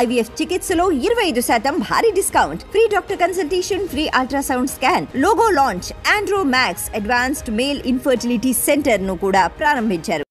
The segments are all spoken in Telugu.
IVF చికిత్సలో 25% భారీ discount, free doctor consultation, free ultrasound scan, logo launch, Andro max advanced male infertility centre ను కూడా ప్రారంభించారు.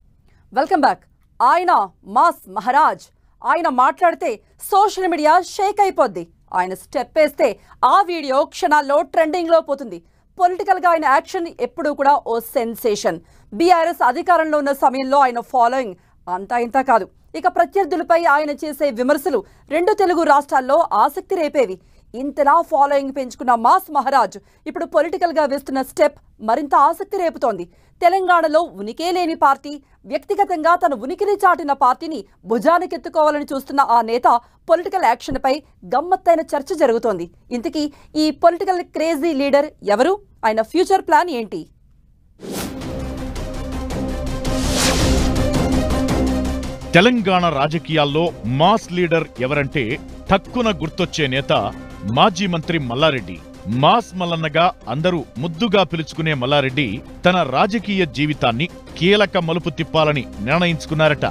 Welcome back. ఆయన మాస్ మహారాజ్. ఆయన మాట్లాడితే సోషల్ మీడియా షేక్ అయిపోద్ది. ఆయన స్టెప్ వేస్తే ఆ వీడియో క్షణాల్లో ట్రెండింగ్ లో పోతుంది. పొలిటికల్ గా ఆయన యాక్షన్ ఎప్పుడూ కూడా ఓ సెన్సేషన్. బీఆర్ఎస్ అధికారంలో ఉన్న సమయంలో ఆయన ఫాలోయింగ్ అంతా ఇంత కాదు. ఇక ప్రత్యర్థులపై ఆయన చేసే విమర్శలు రెండు తెలుగు రాష్ట్రాల్లో ఆసక్తి రేపేవి. ఇంతలా ఫాలోయింగ్ పెంచుకున్న మాస్ మహారాజ్ ఇప్పుడు పొలిటికల్ గా వేస్తున్న స్టెప్ మరింత ఆసక్తి రేపుతోంది. తెలంగాణలో ఉనికే లేని పార్టీ, వ్యక్తిగతంగా తన ఉనికిని చాటిన పార్టీని భుజానికెత్తుకోవాలని చూస్తున్న ఆ నేత పొలిటికల్ యాక్షన్ పై గమ్మత్తైన చర్చ జరుగుతోంది. ఇంతకీ ఈ పొలిటికల్ క్రేజీ లీడర్ ఎవరు? ఆయన ఫ్యూచర్ ప్లాన్ ఏంటి? తెలంగాణ రాజకీయాల్లో మాస్ లీడర్ ఎవరంటే తక్కువ గుర్తొచ్చే నేత మాజీ మంత్రి మల్లారెడ్డి. మాస్ మల్లన్నగా అందరూ ముద్దుగా పిలుచుకునే మల్లారెడ్డి తన రాజకీయ జీవితాన్ని కీలక మలుపు తిప్పాలని నిర్ణయించుకున్నారట.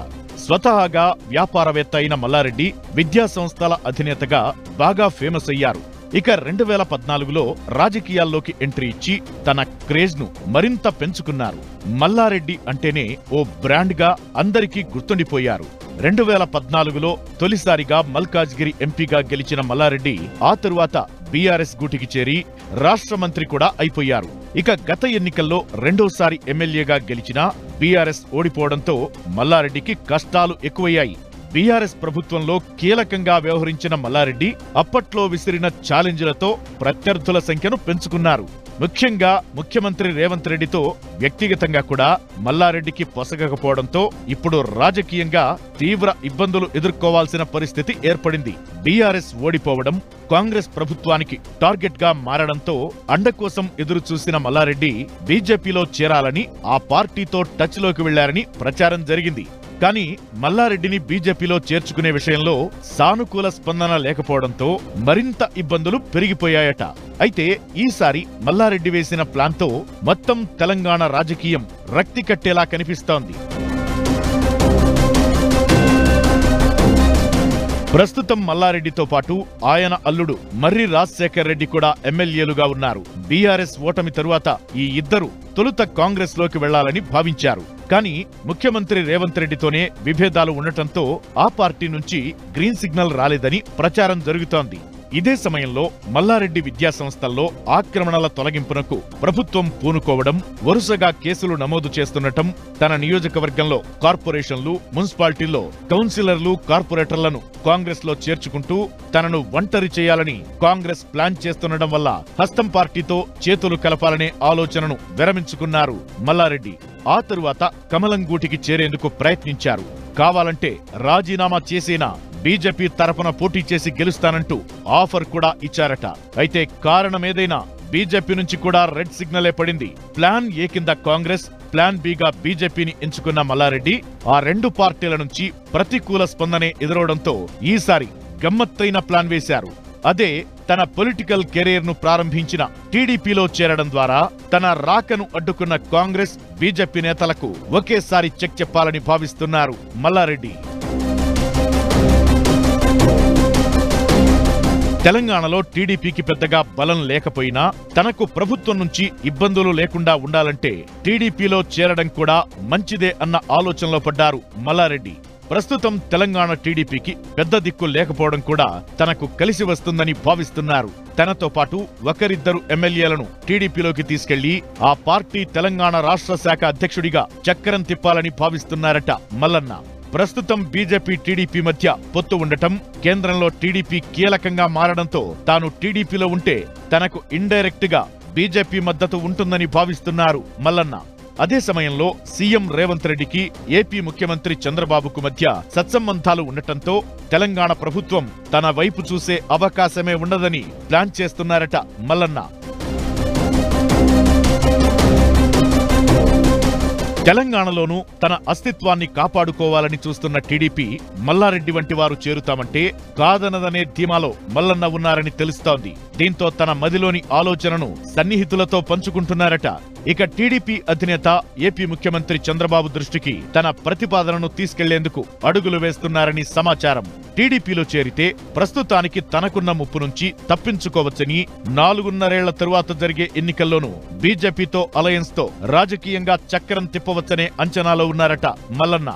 స్వతహాగా వ్యాపారవేత్త అయిన మల్లారెడ్డి విద్యా సంస్థల అధినేతగా బాగా ఫేమస్ అయ్యారు. ఇక 2014లో రాజకీయాల్లోకి ఎంట్రీ ఇచ్చి తన క్రేజ్ ను మరింత పెంచుకున్నారు. మల్లారెడ్డి అంటేనే ఓ బ్రాండ్ గా అందరికీ గుర్తుండిపోయారు. 2014లో తొలిసారిగా మల్కాజ్గిరి ఎంపీగా గెలిచిన మల్లారెడ్డి ఆ తరువాత బీఆర్ఎస్ గూటికి చేరి రాష్ట్ర మంత్రి కూడా అయిపోయారు. ఇక గత ఎన్నికల్లో రెండోసారి ఎమ్మెల్యేగా గెలిచినా బీఆర్ఎస్ ఓడిపోవడంతో మల్లారెడ్డికి కష్టాలు ఎక్కువయ్యాయి. బీఆర్ఎస్ ప్రభుత్వంలో కీలకంగా వ్యవహరించిన మల్లారెడ్డి అప్పట్లో విసిరిన ఛాలెంజ్లతో ప్రత్యర్థుల సంఖ్యను పెంచుకున్నారు. ముఖ్యంగా ముఖ్యమంత్రి రేవంత్ రెడ్డితో వ్యక్తిగతంగా కూడా మల్లారెడ్డికి పొసగకపోవడంతో ఇప్పుడు రాజకీయంగా తీవ్ర ఇబ్బందులు ఎదుర్కోవాల్సిన పరిస్థితి ఏర్పడింది. బీఆర్ఎస్ ఓడిపోవడం కాంగ్రెస్ ప్రభుత్వానికి టార్గెట్ గా మారడంతో అండ కోసం ఎదురు చూసిన మల్లారెడ్డి బీజేపీలో చేరాలని, ఆ పార్టీతో టచ్ లోకి వెళ్లారని ప్రచారం జరిగింది. కానీ మల్లారెడ్డిని బీజేపీలో చేర్చుకునే విషయంలో సానుకూల స్పందన లేకపోవడంతో మరింత ఇబ్బందులు పెరిగిపోయాయట. అయితే ఈసారి మల్లారెడ్డి వేసిన ప్లాన్తో మొత్తం తెలంగాణ రాజకీయం రక్తి కట్టేలా కనిపిస్తోంది. ప్రస్తుతం మల్లారెడ్డితో పాటు ఆయన అల్లుడు మర్రి రాజశేఖర్ రెడ్డి కూడా ఎమ్మెల్యేలుగా ఉన్నారు. బీఆర్ఎస్ ఓటమి తరువాత ఈ ఇద్దరు తొలుత కాంగ్రెస్ లోకి వెళ్లాలని భావించారు. కానీ ముఖ్యమంత్రి రేవంత్ రెడ్డితోనే విభేదాలు ఉండటంతో ఆ పార్టీ నుంచి గ్రీన్ సిగ్నల్ రాలేదని ప్రచారం జరుగుతోంది. ఇదే సమయంలో మల్లారెడ్డి విద్యా సంస్థల్లో ఆక్రమణల తొలగింపునకు ప్రభుత్వం పూనుకోవడం, వరుసగా కేసులు నమోదు చేస్తుండటం, తన నియోజకవర్గంలో కార్పొరేషన్లు, మున్సిపాలిటీల్లో కౌన్సిలర్లు, కార్పొరేటర్లను కాంగ్రెస్ లో చేర్చుకుంటూ తనను ఒంటరి చేయాలని కాంగ్రెస్ ప్లాన్ చేస్తుండటం వల్ల హస్తం పార్టీతో చేతులు కలపాలనే ఆలోచనను విరమించుకున్నారు మల్లారెడ్డి. ఆ తరువాత కమలం గూటికి చేరేందుకు ప్రయత్నించారు. కావాలంటే రాజీనామా చేసేనా బీజేపీ తరపున పోటీ చేసి గెలుస్తానంటూ ఆఫర్ కూడా ఇచ్చారట. అయితే కారణమేదైనా బీజేపీ నుంచి కూడా రెడ్ సిగ్నలే పడింది. ప్లాన్ ఏ కింద కాంగ్రెస్, ప్లాన్ బిగా బీజేపీని ఎంచుకున్న మల్లారెడ్డి ఆ రెండు పార్టీల నుంచి ప్రతికూల స్పందనే ఎదురవడంతో ఈసారి గమ్మత్తైన ప్లాన్ వేశారు. అదే తన పొలిటికల్ కెరీర్ ను ప్రారంభించిన టీడీపీలో చేరడం ద్వారా తన రాకను అడ్డుకున్న కాంగ్రెస్, బీజేపీ నేతలకు ఒకేసారి చెక్ చెప్పాలని భావిస్తున్నారు మల్లారెడ్డి. తెలంగాణలో టీడీపీకి పెద్దగా బలం లేకపోయినా తనకు ప్రభుత్వం నుంచి ఇబ్బందులు లేకుండా ఉండాలంటే టీడీపీలో చేరడం కూడా మంచిదే అన్న ఆలోచనలో పడ్డారు మల్లారెడ్డి. ప్రస్తుతం తెలంగాణ టీడీపీకి పెద్ద దిక్కు లేకపోవడం కూడా తనకు కలిసి వస్తుందని భావిస్తున్నారు. తనతో పాటు ఒకరిద్దరు ఎమ్మెల్యేలను టీడీపీలోకి తీసుకెళ్లి ఆ పార్టీ తెలంగాణ రాష్ట్ర శాఖ అధ్యక్షుడిగా చక్రం తిప్పాలని భావిస్తున్నారట మల్లన్న. ప్రస్తుతం బీజేపీ, టీడీపీ మధ్య పొత్తు ఉండటం, కేంద్రంలో టీడీపీ కీలకంగా మారడంతో తాను టీడీపీలో ఉంటే తనకు ఇండైరెక్ట్ గా బీజేపీ మద్దతు ఉంటుందని భావిస్తున్నారు మల్లన్న. అదే సమయంలో సీఎం రేవంత్ రెడ్డికి ఏపీ ముఖ్యమంత్రి చంద్రబాబుకు మధ్య సత్సంబంధాలు ఉండటంతో తెలంగాణ ప్రభుత్వం తన వైపు చూసే అవకాశమే ఉండదని ప్లాన్ చేస్తున్నారట మల్లన్న. తెలంగాణలోనూ తన అస్తిత్వాన్ని కాపాడుకోవాలని చూస్తున్న టీడీపీ మల్లారెడ్డి వంటి వారు చేరుతామంటే కాదనదనే ధీమాలో మల్లన్న ఉన్నారని తెలుస్తోంది. దీంతో తన మదిలోని ఆలోచనను సన్నిహితులతో పంచుకుంటున్నారట. ఇక టీడీపీ అధినేత ఏపీ ముఖ్యమంత్రి చంద్రబాబు దృష్టికి తన ప్రతిపాదనను తీసుకెళ్లేందుకు అడుగులు వేస్తున్నారని సమాచారం. టీడీపీలో చేరితే ప్రస్తుతానికి తనకున్న ముప్పు నుంచి తప్పించుకోవచ్చని, 4.5 తరువాత జరిగే ఎన్నికల్లోనూ బీజేపీతో అలయన్స్ తో రాజకీయంగా చక్రం తిప్పవచ్చనే అంచనాలో ఉన్నారట మల్లన్న.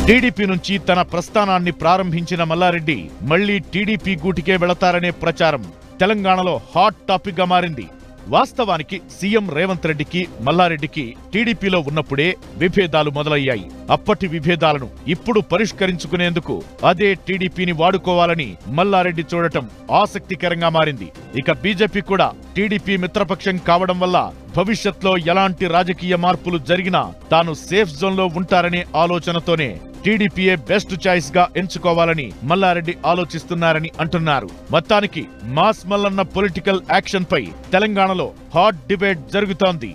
టీడీపీ నుంచి తన ప్రస్థానాన్ని ప్రారంభించిన మల్లారెడ్డి మళ్లీ టీడీపీ గూటికే వెళతారనే ప్రచారం తెలంగాణలో హాట్ టాపిక్ గా మారింది. వాస్తవానికి సీఎం రేవంత్ రెడ్డికి మల్లారెడ్డికి టీడీపీలో ఉన్నప్పుడే విభేదాలు మొదలయ్యాయి. అప్పటి విభేదాలను ఇప్పుడు పరిష్కరించుకునేందుకు అదే టీడీపీని వాడుకోవాలని మల్లారెడ్డి చూడటం ఆసక్తికరంగా మారింది. ఇక బీజేపీ కూడా టీడీపీ మిత్రపక్షం కావడం వల్ల భవిష్యత్లో ఎలాంటి రాజకీయ మార్పులు జరిగినా తాను సేఫ్ జోన్లో ఉంటారనే ఆలోచనతోనే టీడీపీయే బెస్ట్ చాయిస్ గా ఎంచుకోవాలని మల్లారెడ్డి ఆలోచిస్తున్నారని అంటున్నారు. మొత్తానికి మాస్ మల్లన్న పొలిటికల్ యాక్షన్ పై తెలంగాణలో హాట్ డిబేట్ జరుగుతోంది.